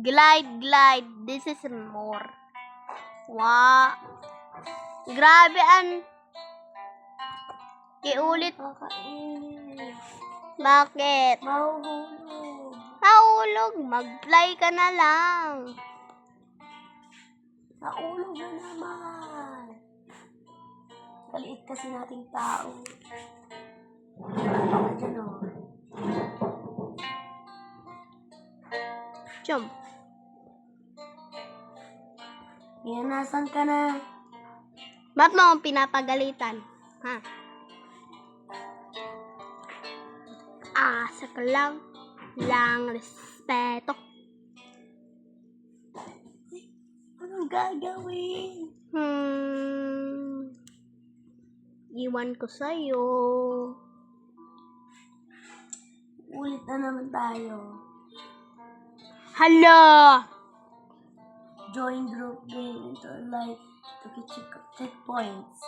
Glide. This is more. Wow. Grabe Iulit. Bakit? Mahulog. Mag-fly ka na lang. Naulog na naman. Maliit kasi nating tao. Ano dyan o? Jump. Yan, nasan ka na? Ba't mo akong pinapagalitan? Ha? Asa ka lang. Lang respeto. Anong gagawin? Iwan ko sa'yo. Ulit na naman tayo. Hala! Join group game into life to get checkpoints.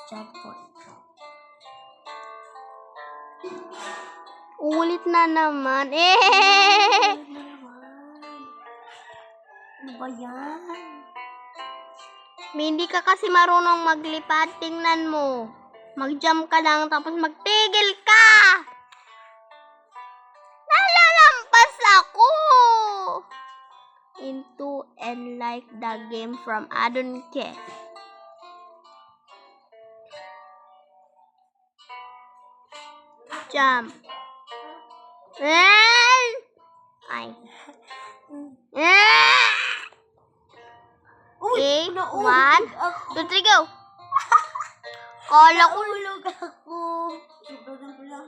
Ulit na naman. Ulit na naman. Ano ba yan? Hindi ka kasi marunong maglipad. Tingnan mo. Mag-jump ka lang tapos magtigil ka. Nalalampas ako. Into and like the game from Adon Ke. Jump. Ay. Okay, 1, 2, 3, go. Kala ko Naulog ako. Sobrang lang.